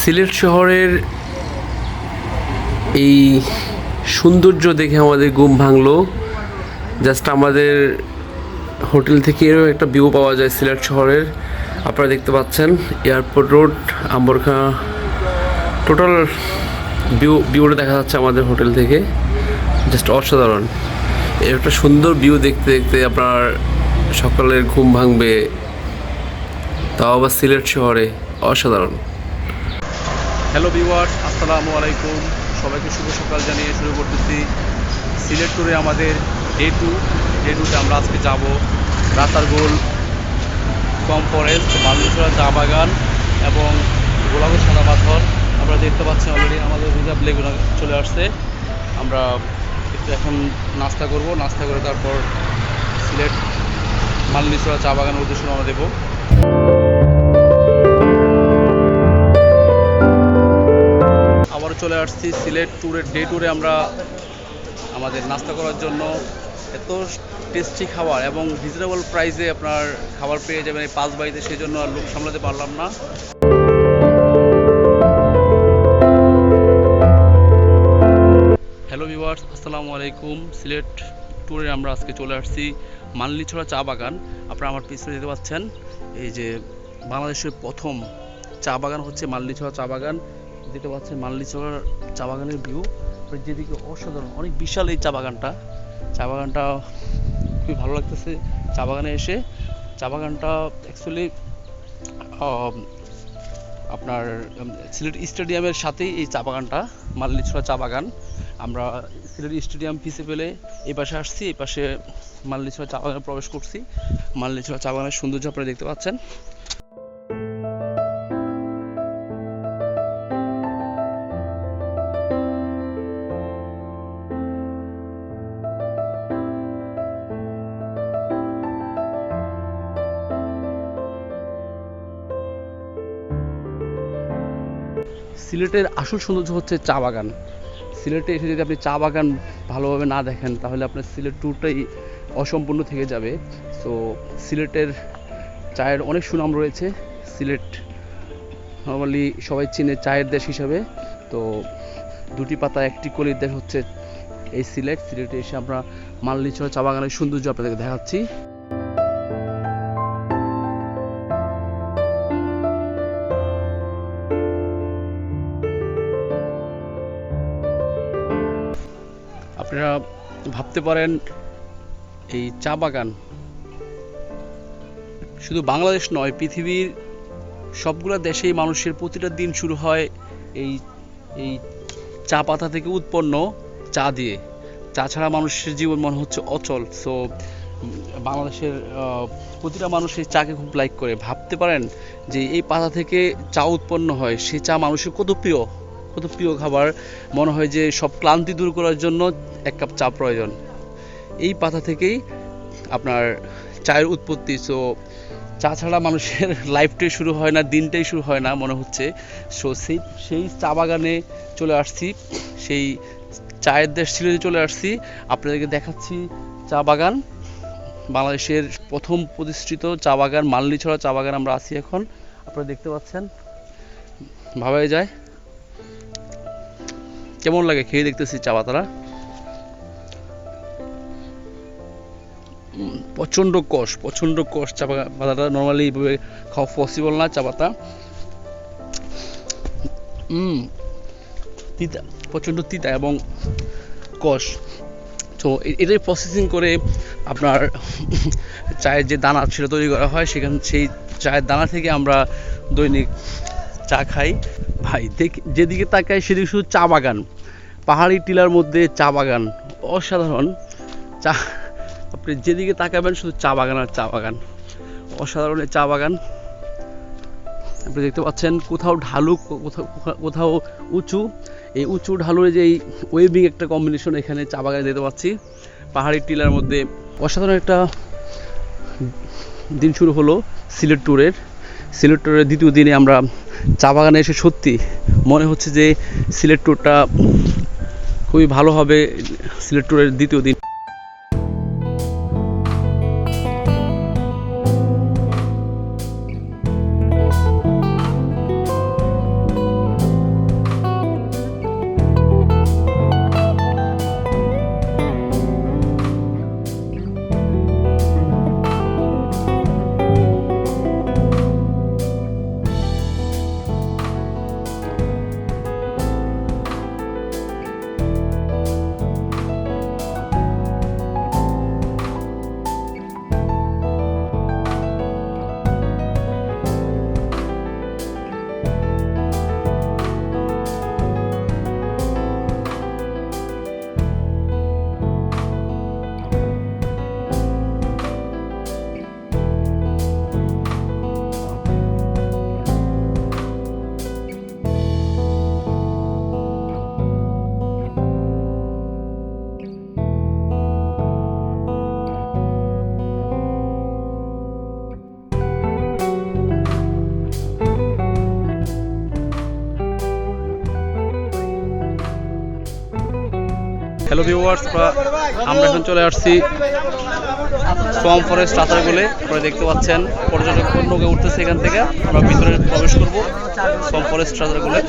সিলেট শহরের এই সৌন্দর্য দেখে আমাদের ঘুম ভাঙলো। জাস্ট আমাদের হোটেল থেকে এরও একটা ভিউ পাওয়া যায় সিলেট শহরের। আপনারা দেখতে পাচ্ছেন এয়ারপোর্ট রোড, আম্বরখা, টোটাল ভিউটা দেখা যাচ্ছে আমাদের হোটেল থেকে। জাস্ট অসাধারণ। এর একটা সুন্দর ভিউ দেখতে দেখতে আপনার সকালের ঘুম ভাঙবে, তাও আবার সিলেট শহরে। অসাধারণ। হ্যালো ভিউয়ার্স, আসসালামু আলাইকুম। সবাইকে শুভ সকাল জানিয়ে শুরু করতেছি সিলেট ট্যুরে আমাদের ডে টুতে আমরা আজকে যাব রাতারগুল, কম ফরেস্ট, বালুচড়া চা বাগান এবং গোলাঘাট সাদা পাথর। আপনারা দেখতে পাচ্ছেন অলরেডি আমাদের রিজার্ভ লেগুনা চলে আসছে। আমরা একটু এখন নাস্তা করব, নাস্তা করে তারপর সিলেট মালনীছড়া চা বাগানের উদ্দেশ্যে রওনা দেব। আবার চলে আসছি সিলেট ডে ট্যুরে আমরা আমাদের নাস্তা করার জন্য। এত টেস্টি খাবার এবং রিজনেবল প্রাইসে আপনার খাবার পেয়ে যাবেন এই পাঁচ বাড়িতে, সেই জন্য আর লোক সামলাতে পারলাম না। হ্যালো ভিউয়ার্স, আসসালামু আলাইকুম। সিলেট ট্যুরে আমরা আজকে চলে আসছি মালনীছড়া চা বাগান। আপনারা আমার পিছনে দেখতে পাচ্ছেন, এই যে বাংলাদেশের প্রথম চা বাগান হচ্ছে মালনীছড়া চা বাগান। দেখতে পাচ্ছেন মালনীছড়ার চা বাগানের ভিউ, যেদিকে অসাধারণ, অনেক বিশাল এই চা বাগানটা খুবই ভালো লাগতেছে চা বাগানে এসে। চা বাগানটা অ্যাকচুয়ালি আপনার সিলেট স্টেডিয়ামের সাথেই এই চা বাগানটা, মালনীছড়া চা বাগান। আমরা সিলেট স্টেডিয়াম পিছে পেলে এই পাশে আসছি, এই পাশে মালনীছড়া চা বাগানে প্রবেশ করছি। মালনীছড়া চা বাগানের সৌন্দর্য আপনারা দেখতে পাচ্ছেন। সিলেটের আসল সৌন্দর্য হচ্ছে চা বাগান। সিলেটে এসে যদি আপনি চা বাগান ভালোভাবে না দেখেন, তাহলে আপনার সিলেট ট্যুরটাই অসম্পূর্ণ থেকে যাবে। সো সিলেটের চায়ের অনেক সুনাম রয়েছে। সিলেট নর্মালি সবাই চিনে চায়ের দেশ হিসাবে। তো দুটি পাতা একটি কলির দেশ হচ্ছে এই সিলেটে এসে আমরা মালনীছড়া চা বাগানের সৌন্দর্য আপনাদেরকে দেখাচ্ছি। আপনারা ভাবতে পারেন এই চা বাগান শুধু বাংলাদেশ নয়, পৃথিবীর সবগুলো দেশেই মানুষের প্রতিটা দিন শুরু হয় এই এই চা পাতা থেকে উৎপন্ন চা দিয়ে। চা ছাড়া মানুষের জীবন মনে হচ্ছে অচল। সো বাংলাদেশের প্রতিটা মানুষ এই চাকে খুব লাইক করে। ভাবতে পারেন যে এই পাতা থেকে চা উৎপন্ন হয়, সেই চা মানুষের কত প্রিয় খাবার। মনে হয় যে সব ক্লান্তি দূর করার জন্য এক কাপ চা প্রয়োজন। এই পাতা থেকেই আপনার চায়ের উৎপত্তি। সো চা ছাড়া মানুষের লাইফটাই শুরু হয় না, দিনটাই শুরু হয় না মনে হচ্ছে। সো সেই চা বাগানে চলে আসছি, সেই চায়ের দেশ সিলেটে চলে আসছি। আপনাদেরকে দেখাচ্ছি চা বাগান, বাংলাদেশের প্রথম প্রতিষ্ঠিত চা বাগান মালনীছড়া চা বাগান আমরা আছি এখন। আপনারা দেখতে পাচ্ছেন, ভাবাই যায় কেমন লাগে খেয়ে দেখতেছি চা পাতাটা। প্রচণ্ড কষ চা পাতাটা। নর্মালি এইভাবে খাওয়া পসিবল না চা পাতা। তিতা, প্রচণ্ড তিতা এবং কষ। তো এটাই প্রসেসিং করে আপনার চায়ের যে দানা সেটা তৈরি করা হয়। সেই চায়ের দানা থেকে আমরা দৈনিক চা খাই। ভাই যেদিকে তাকাই সেদিকে শুধু চা বাগান, পাহাড়ি টিলার মধ্যে চা বাগান, অসাধারণ। চা, আপনি যেদিকে তাকাবেন শুধু চা বাগান আর চা বাগান, অসাধারণ এই চা বাগান। আপনি দেখতে পাচ্ছেন কোথাও ঢালু, কোথাও উঁচু। এই উঁচু ঢালুর যে এই ওয়েভিং একটা কম্বিনেশন এখানে চা বাগানে দেখতে পাচ্ছি, পাহাড়ি টিলার মধ্যে। অসাধারণ একটা দিন শুরু হলো সিলেট ট্যুরের দ্বিতীয় দিনে আমরা চা বাগানে এসে সত্যি মনে হচ্ছে যে সিলেট ট্যুরটা খুবই ভালো হবে। সিলেট ট্যুরের দ্বিতীয় দিন। হ্যালো ভিউয়ার্স, আমরা এখন চলে আসছি সোয়াম ফরেস্ট রাতারগুলে। আপনারা দেখতে পাচ্ছেন পর্যটক নৌকা উঠতেছে এখান থেকে। আমরা ভিতরে প্রবেশ করব সোয়াম ফরেস্ট রাতারগুলে।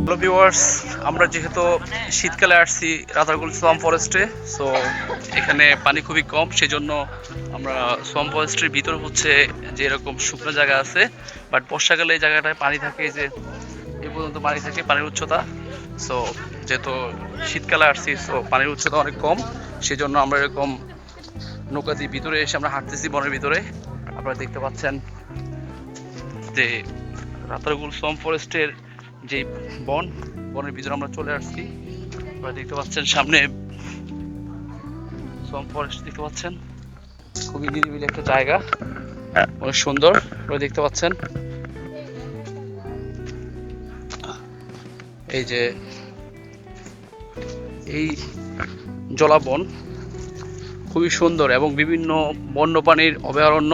হ্যালো ভিউয়ার্স, আমরা যেহেতু শীতকালে আসছি রাতারগুল সোয়াম ফরেস্টে, সো এখানে পানি খুবই কম, সেজন্য আমরা সোয়াম ফরেস্টের ভিতর হচ্ছে যে এরকম শুকনো জায়গা আছে, বাট বর্ষাকালে এই জায়গাটায় পানি থাকে, যে এ পর্যন্ত পানি থাকে, পানির উচ্চতা। সো যেহেতু শীতকালে আসছি, সো পানির উচ্চতা অনেক কম, সেজন্য আমরা এরকম নৌকা দিয়ে ভিতরে এসে আমরা হাঁটতেছি বনের ভিতরে। আপনারা দেখতে পাচ্ছেন যে রাতারগুল সোয়াম ফরেস্টের যে বনের ভিতরে আমরা চলে আসছি। আপনারা দেখতে পাচ্ছেন সামনে সোয়াম ফরেস্ট দেখতে পাচ্ছেন, খুবই নিরিবিলি একটা জায়গা, অনেক সুন্দর। আপনারা দেখতে পাচ্ছেন এই যে এই জলাবন খুবই সুন্দর এবং বিভিন্ন বন্যপ্রাণীর অভয়ারণ্য।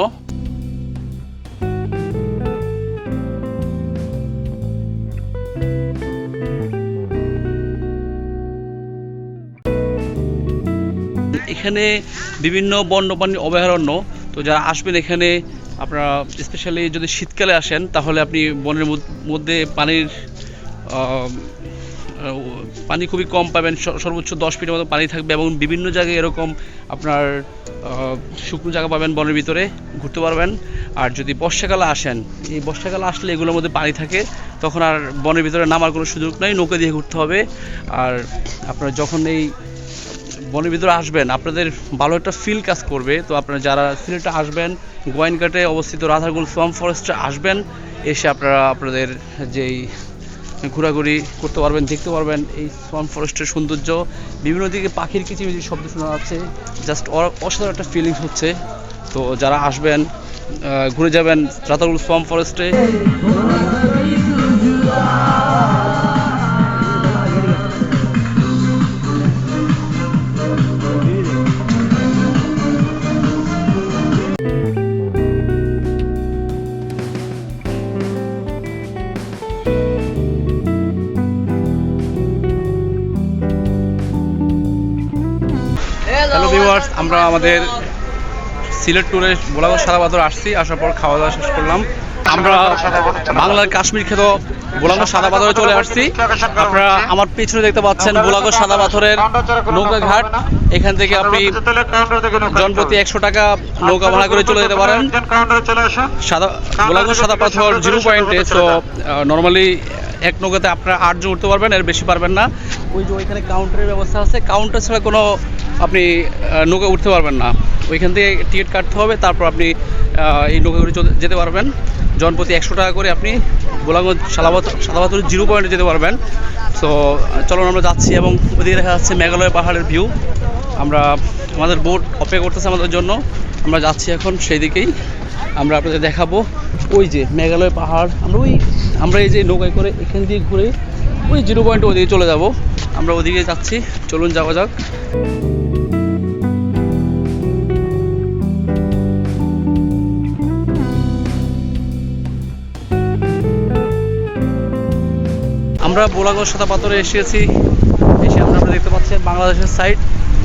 এখানে বিভিন্ন বন্যপ্রাণীর অভয়ারণ্য। তো যারা আসবেন এখানে, আপনারা স্পেশালি যদি শীতকালে আসেন, তাহলে আপনি বনের মধ্যে পানি খুবই কম পাবেন, সর্বোচ্চ 10 ফিটের মতো পানি থাকবে, এবং বিভিন্ন জায়গায় এরকম আপনার শুকনো জায়গা পাবেন, বনের ভিতরে ঘুরতে পারবেন। আর যদি বর্ষাকালে আসেন, এই বর্ষাকালে আসলে এগুলোর মধ্যে পানি থাকে, তখন আর বনের ভিতরে নামার কোনো সুযোগ নেই, নৌকা দিয়ে ঘুরতে হবে। আর আপনারা যখন এই বনের ভিতরে আসবেন, আপনাদের ভালো একটা ফিল কাজ করবে। তো আপনারা যারা সিলেটে আসবেন, গোয়াইনঘাটে অবস্থিত রাতারগুল সোয়াম ফরেস্টে আসবেন, এসে আপনারা আপনাদের যেই ঘোরাঘুরি করতে পারবেন, দেখতে পারবেন এই সোয়াম ফরেস্টের সৌন্দর্য। বিভিন্ন দিকে পাখির কিচিমিচি শব্দ শোনা যাচ্ছে, জাস্ট অসাধারণ একটা ফিলিংস হচ্ছে। তো যারা আসবেন, ঘুরে যাবেন রাতারগুল সোয়াম ফরেস্টে। হ্যালো ভিউয়ার্স, আমরা আমাদের সিলেট ট্যুরে বোলাগঞ্জ সাদা পাথর আসছি। আসার পর খাওয়া দাওয়া শেষ করলাম। আমরা বাংলার কাশ্মীর খ্যাত বোলাগঞ্জ সাদা পাথরে চলে আসছি। আপনারা আমার পিছনে দেখতে পাচ্ছেন বোলাগঞ্জ সাদা পাথরের নৌকা ঘাট। এখান থেকে আপনি জনপ্রতি 100 টাকা নৌকা ভাড়া করে চলে যেতে পারেন বোলাগঞ্জ সাদা পাথর 0 পয়েন্টে। তো নর্মালি এক নৌকাতে আপনারা 8 জন উঠতে পারবেন, এর বেশি পারবেন না। ওই যে ওইখানে কাউন্টারের ব্যবস্থা আছে, কাউন্টার ছাড়া কোনো আপনি নৌকা উঠতে পারবেন না। ওইখান থেকে টিকিট কাটতে হবে, তারপর আপনি এই নৌকা করে যেতে পারবেন। জনপ্রতি 100 টাকা করে আপনি গোলাগঞ্জ সাদা পাথর 0 পয়েন্টে যেতে পারবেন। সো চলুন আমরা যাচ্ছি, এবং ওদিকে দেখা যাচ্ছে মেঘালয় পাহাড়ের ভিউ। আমাদের বোট অপেক্ষা করতেছে আমাদের জন্য, আমরা যাচ্ছি এখন সেই দিকেই। আমরা আপনাদের দেখাবো ওই যে মেঘালয় পাহাড়। আমরা এই যে নৌকায় করে এখান দিয়ে ঘুরে ওই 0 পয়েন্টে ওদিকে চলে যাব। আমরা ওদিকে যাচ্ছি, চলুন যাওয়া যাক। আমরা বোলাগঞ্জ সাদা পাথরে এসে আমরা দেখতে পাচ্ছি বাংলাদেশের সাইড।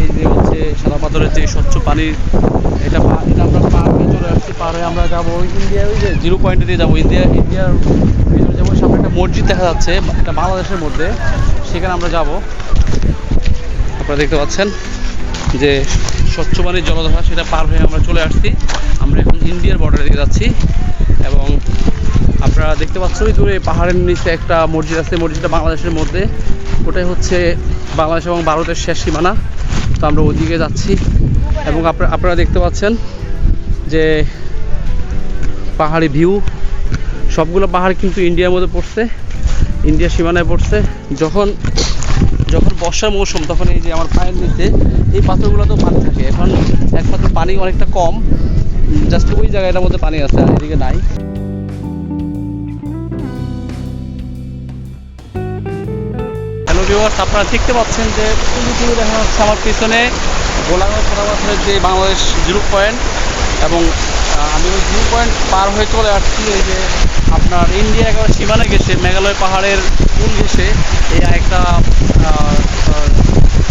এই যে হচ্ছে সাদা পাথরের যে স্বচ্ছ পানির, এটা আমরা পাহাড়ে চলে আসছি। পাহাড়ে আমরা যাবো ইন্ডিয়ার ওই যে 0 পয়েন্টে দিয়ে যাবো, ইন্ডিয়ার ভিতরে যাবো। সামনে একটা মসজিদ দেখা যাচ্ছে, এটা বাংলাদেশের মধ্যে, সেখানে আমরা যাব। আপনারা দেখতে পাচ্ছেন যে স্বচ্ছ পানির জলধারা, সেটা পার হয়ে আমরা চলে আসছি। আমরা এখন ইন্ডিয়ার বর্ডারে দিকে যাচ্ছি, এবং আপনারা দেখতে পাচ্ছেন ওই দূরে পাহাড়ের নিচে একটা মসজিদ আছে, মসজিদটা বাংলাদেশের মধ্যে। ওটাই হচ্ছে বাংলাদেশ এবং ভারতের শেষ সীমানা। তো আমরা ওদিকে যাচ্ছি, এবং আপনারা দেখতে পাচ্ছেন যে পাহাড়ি ভিউ। সবগুলো পাহাড় কিন্তু ইন্ডিয়ার মধ্যে পড়ছে। ইন্ডিয়ার সীমানায় পড়ছে। যখন যখন বর্ষার মৌসুম তখন এই যে আমার পায়ের নিচে এই পাথরগুলোতেও পানি থাকে। এখন একমাত্র পানি অনেকটা কম, জাস্ট ওই জায়গাটার মধ্যে পানি আছে আর এদিকে নাই। হ্যালো ভিউয়ার্স, আপনারা দেখতে পাচ্ছেন যে দেখা যাচ্ছে আমার পিছনে গোলাঘাট সাদাপাথরের যে বাংলাদেশ জিরো পয়েন্ট, এবং আমি ওই জিরো পয়েন্ট পার হয়ে চলে আসছি এই যে আপনার ইন্ডিয়া একেবারে সীমানা গেছে, মেঘালয় পাহাড়ের কুল ঘেঁষে এই একটা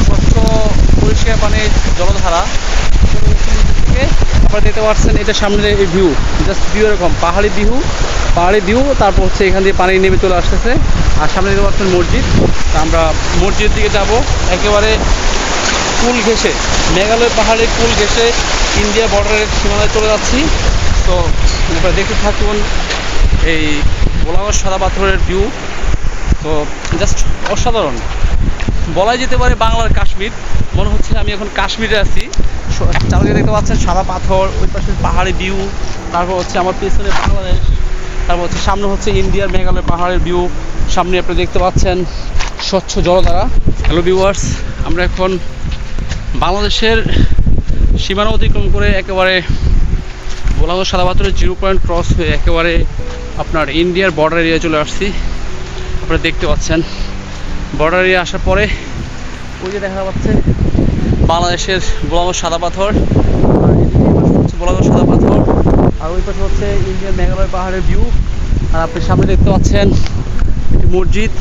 স্বচ্ছ পরিষ্কার পানির জলধারা থেকে আপনারা দেখতে পাচ্ছেন। এটা সামনে এই ভিউ, জাস্ট ভিউ এরকম পাহাড়ি ভিউ, তারপর হচ্ছে এখান দিয়ে পানি নেমে চলে আসতেছে। আর সামনে দেখতে পাচ্ছেন মসজিদ। তা আমরা মসজিদের দিকে যাব, একেবারে কুল ঘেঁষে মেঘালয় পাহাড়ের কুল ঘেঁষে ইন্ডিয়া বর্ডারের সীমানায় চলে যাচ্ছি। তো এবার দেখতে থাকুন এই গোলাঘাট সাদা পাথরের ভিউ। তো জাস্ট অসাধারণ, বলাই যেতে পারে বাংলার কাশ্মীর। মনে হচ্ছে আমি এখন কাশ্মীরে আছি। চারদিকে দেখতে পাচ্ছেন সাদা পাথর, ওই পাশে পাহাড়ি ভিউ, তারপর হচ্ছে আমার পেছনে বাংলাদেশ, তারপর হচ্ছে সামনে হচ্ছে ইন্ডিয়ার মেঘালয় পাহাড়ের ভিউ, সামনে আপনি দেখতে পাচ্ছেন স্বচ্ছ জলধারা। হ্যালো ভিউয়ার্স, আমরা এখন বাংলাদেশের সীমানা অতিক্রম করে একেবারে গোলাঘাট সাদা পাথরের জিরো পয়েন্ট ক্রস হয়ে একেবারে আপনার ইন্ডিয়ার বর্ডার এরিয়া চলে আসছি। আপনারা দেখতে পাচ্ছেন বর্ডার এরিয়া আসার পরে ওই যে দেখা যাচ্ছে বাংলাদেশের গোলাঘাট সাদা পাথর, আর এদিকে হচ্ছে গোলাঘাট সাদা পাথর, আর ওই পাশে হচ্ছে ইন্ডিয়ান মেঘালয় পাহাড়ের ভিউ। আর আপনি সামনে দেখতে পাচ্ছেন একটি মসজিদ।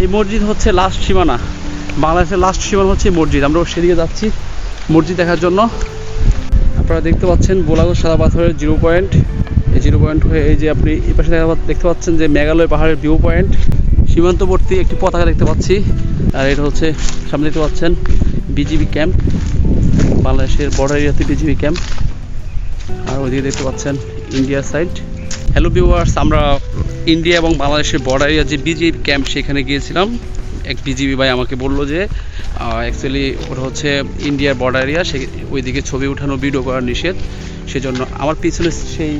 এই মসজিদ হচ্ছে লাস্ট সীমানা, বাংলাদেশের লাস্ট সীমানা হচ্ছে মসজিদ। আমরা সেদিকে যাচ্ছি মসজিদ দেখার জন্য। আপনারা দেখতে পাচ্ছেন গোলাঘাট সাদা পাথরের জিরো পয়েন্ট। এই জিরো পয়েন্ট হয়ে এই যে আপনি এই পাশে দেখতে পাচ্ছেন যে মেঘালয় পাহাড়ের ভিউ পয়েন্ট, সীমান্তবর্তী একটি পতাকা দেখতে পাচ্ছি। আর এটা হচ্ছে সামনে দেখতে পাচ্ছেন বিজিবি ক্যাম্প, বাংলাদেশের বর্ডার এরিয়াতে বিজিবি ক্যাম্প। আর ওইদিকে দেখতে পাচ্ছেন ইন্ডিয়ার সাইড। হ্যালো ভিউয়ার্স, আমরা ইন্ডিয়া এবং বাংলাদেশের বর্ডার এরিয়া যে বিজিবি ক্যাম্প সেখানে গিয়েছিলাম। এক বিজিবি ভাই আমাকে বললো যে অ্যাকচুয়ালি ওটা হচ্ছে ইন্ডিয়ার বর্ডার এরিয়া, সে ওইদিকে ছবি ওঠানো ভিডিও করা নিষেধ। সেজন্য আমার পিছনে সেই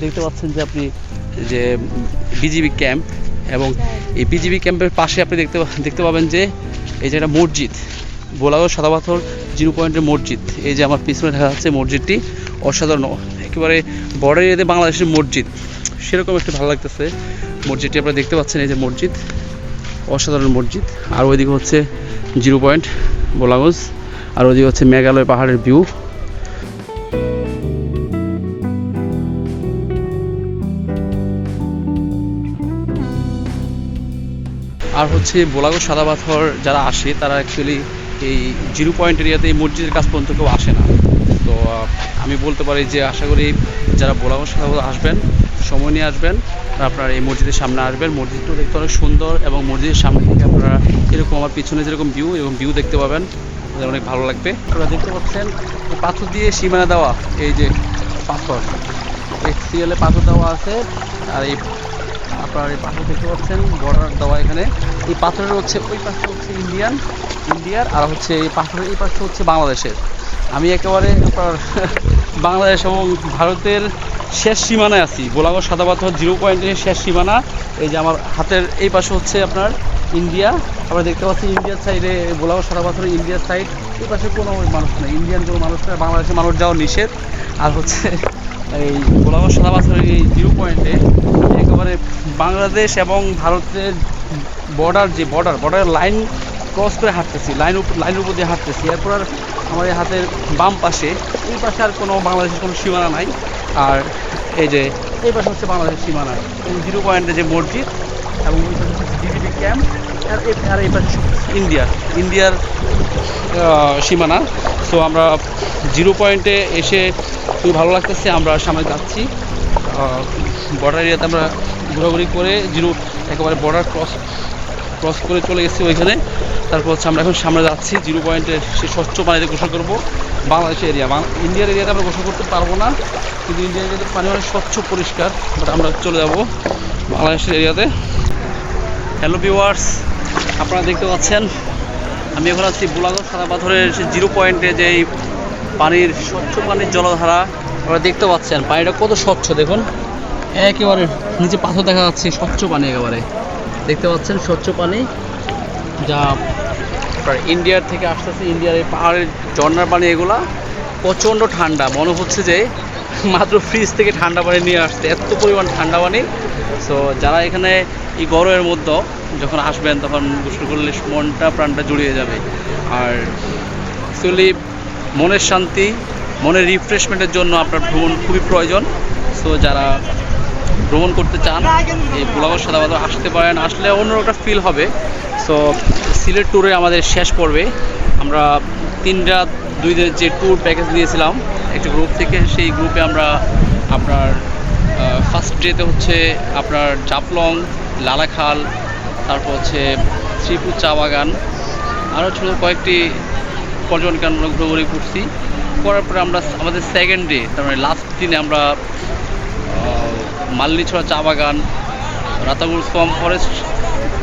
দেখতে পাচ্ছেন যে আপনি যে বিজিবি ক্যাম্প, এবং এই বিজিবি ক্যাম্পের পাশে আপনি দেখতে পাবেন যে এই যে একটা মসজিদ, গোলাঘাট সাদা পাথর জিরো পয়েন্টের মসজিদ। এই যে আমার পিছনে দেখা যাচ্ছে মসজিদটি, অসাধারণ, একেবারে বর্ডার এরিয়াতে বাংলাদেশের মসজিদ সেরকম একটু ভালো লাগতেছে মসজিদটি। আপনারা দেখতে পাচ্ছেন এই যে মসজিদ, অসাধারণ মসজিদ। আর ওইদিকে হচ্ছে জিরো পয়েন্ট গোলাঘাট, আর ওইদিকে হচ্ছে মেঘালয় পাহাড়ের ভিউ। আর হচ্ছে গোলাঘাট সাদা পাথর যারা আসে তারা অ্যাকচুয়ালি এই জিরো পয়েন্ট এরিয়াতে এই মসজিদের কাছ পর্যন্ত কেউ আসে না। তো আমি বলতে পারি যে আশা করি যারা গোলাঘাট সাদা পাথর আসবেন সময় নিয়ে আসবেন, আপনারা এই মসজিদের সামনে আসবেন। মসজিদটা দেখতে অনেক সুন্দর, এবং মসজিদের সামনে থেকে আপনারা এরকম আমার পিছনে যেরকম ভিউ দেখতে পাবেন, অনেক ভালো লাগবে। আপনারা দেখতে পাচ্ছেন পাথর দিয়ে সীমানা দেওয়া, এই যে পাথর এক্সিএলে পাথর দেওয়া আছে। আর এই আপনার এই পাথর দেখতে পাচ্ছেন বর্ডার দেওয়া এখানে। এই পাথরের হচ্ছে ওই পাশে হচ্ছে ইন্ডিয়ার, আর হচ্ছে এই পাথরের এই পাশে হচ্ছে বাংলাদেশের। আমি একেবারে আপনার বাংলাদেশ এবং ভারতের শেষ সীমানায় আছি, গোলাঘাট সাদা পাথর জিরো পয়েন্টের শেষ সীমানা। এই যে আমার হাতের এই পাশে হচ্ছে আপনার ইন্ডিয়া, আমরা দেখতে পাচ্ছি ইন্ডিয়ার সাইডে গোলাঘাট সাদা পাথরের ইন্ডিয়ার সাইড। এই পাশে কোনো মানুষ নেই, ইন্ডিয়ান কোনো মানুষ নেই, বাংলাদেশের মানুষ যাওয়া নিষেধ। আর হচ্ছে এই গোলাঘাট সাদা পাথরের এই জিরো পয়েন্টে একেবারে বাংলাদেশ এবং ভারতের বর্ডারের লাইন ক্রস করে হাঁটতেছি, লাইনের উপর দিয়ে হাঁটতেছি। এরপর আর আমার এই হাতের বাম পাশে এই পাশে আর কোনো বাংলাদেশের কোনো সীমানা নাই। আর এই যে এই পাশে হচ্ছে বাংলাদেশের সীমানা, এই জিরো পয়েন্টে যে মসজিদ, এবং এই পাশে হচ্ছে বিজিবি ক্যাম্প, আর এই পাশে ইন্ডিয়ার সীমানা। সো আমরা জিরো পয়েন্টে এসে খুবই ভালো লাগতেছে। আমরা সামনে যাচ্ছি বর্ডার এরিয়াতে, আমরা ঘোরাঘুরি করে একেবারে বর্ডার ক্রস করে চলে গেছি ওইখানে। তারপর হচ্ছে আমরা এখন সামনে যাচ্ছি জিরো পয়েন্টে, সে স্বচ্ছ পানিতে গোসল করবো। বাংলাদেশের এরিয়া, ইন্ডিয়ার এরিয়াতে আমরা গোসল করতে পারবো না, কিন্তু ইন্ডিয়ার এরিয়াতে পানি অনেক স্বচ্ছ পরিষ্কার, বাট আমরা চলে যাব বাংলাদেশের এরিয়াতে। হ্যালো ভিউয়ার্স, আপনারা দেখতে পাচ্ছেন আমি এখন আছি গোলাঘাট সাদা পাথরের জিরো পয়েন্টে, যে পানির স্বচ্ছ পানির জলধারা আপনারা দেখতে পাচ্ছেন। পানিটা কত স্বচ্ছ দেখুন, একেবারে নিচে পাথর দেখা যাচ্ছে, স্বচ্ছ পানি একেবারে দেখতে পাচ্ছেন স্বচ্ছ পানি, যা আপনার ইন্ডিয়ার থেকে আসতেছে। ইন্ডিয়ার এই পাহাড়ের ঝর্ণার পানি, এগুলা প্রচণ্ড ঠান্ডা, মনে হচ্ছে যে মাত্র ফ্রিজ থেকে ঠান্ডা পানি নিয়ে আসছে, এত পরিমাণ ঠান্ডা পানি। সো যারা এখানে এই গরমের মধ্যে যখন আসবেন তখন গোসল করলে মনটা প্রাণটা জুড়িয়ে যাবে। আর অ্যাকচুয়ালি মনের শান্তি, মনের রিফ্রেশমেন্টের জন্য আপনার ভ্রমণ খুবই প্রয়োজন। সো যারা ভ্রমণ করতে চান এই ভোলাগড় সাদা পাথর আসতে পারেন, আসলে অন্য একটা ফিল হবে। সো সিলেট ট্যুরে আমাদের শেষ পর্বে আমরা 3 রাত 2 দিনের যে ট্যুর প্যাকেজ নিয়েছিলাম একটা গ্রুপ থেকে, সেই গ্রুপে আমরা আপনার ফার্স্ট ডেতে হচ্ছে আপনার জাফলং, লালাখাল, তারপর হচ্ছে শ্রীপুর চা বাগান, আরও ছোটো কয়েকটি পর্যটন কেন্দ্র ঘুরে করছি। করার পরে আমরা আমাদের সেকেন্ড ডে, তার মানে লাস্ট দিনে আমরা মাল্লিছড়া চা বাগান, রাতাগুড় সোয়াম্প ফরেস্ট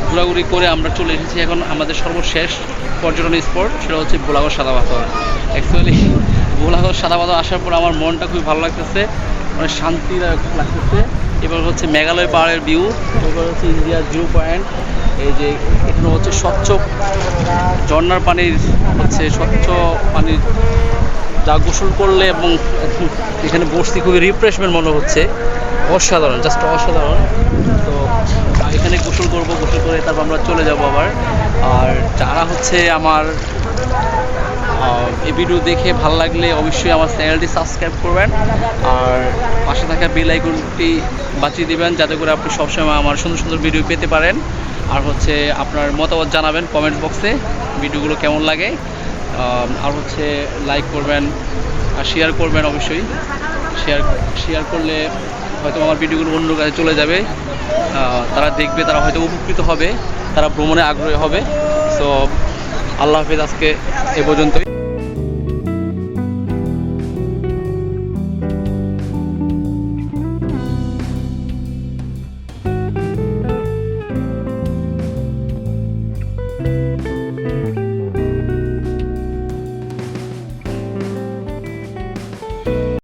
ঘোরাঘুরি করে আমরা চলে এসেছি এখন আমাদের সর্বশেষ পর্যটন স্পট, সেটা হচ্ছে ভোলাগড় সাদা পাথর। অ্যাকচুয়ালি ভোলাগড় সাদা পাথর আসার পর আমার মনটা খুবই ভালো লাগতেছে, অনেক শান্তি লাগতেছে। এবার হচ্ছে মেঘালয় পাহাড়ের ভিউ, এবার হচ্ছে ইন্ডিয়ার ভিউ পয়েন্ট। এই যে এখানে হচ্ছে স্বচ্ছ ঝর্ণার পানির, হচ্ছে স্বচ্ছ পানির, যা গোসল করলে এবং এখানে বসছি খুবই রিফ্রেশমেন্ট মনে হচ্ছে, অসাধারণ, জাস্ট অসাধারণ। তো এখানে গোসল করবো, গোসল করে তারপর আমরা চলে যাব আবার। আর যারা হচ্ছে আমার এই ভিডিও দেখে ভালো লাগলে অবশ্যই আমার চ্যানেলটি সাবস্ক্রাইব করবেন, আর পাশে থাকা বেল আইকনটি বাঁচিয়ে দিবেন, যাতে করে আপনি সবসময় আমার সুন্দর সুন্দর ভিডিও পেতে পারেন। আর হচ্ছে আপনার মতামত জানাবেন কমেন্ট বক্সে, ভিডিওগুলো কেমন লাগে। আর হচ্ছে লাইক করবেন আর শেয়ার করবেন, অবশ্যই শেয়ার করলে হয়তো আমার ভিডিওগুলো অন্য কাছে চলে যাবে, তারা দেখবে, তারা হয়তো উপকৃত হবে, তারা ভ্রমণে আগ্রহী হবে। সো আল্লাহ হাফেজ, আজকে এ পর্যন্তই।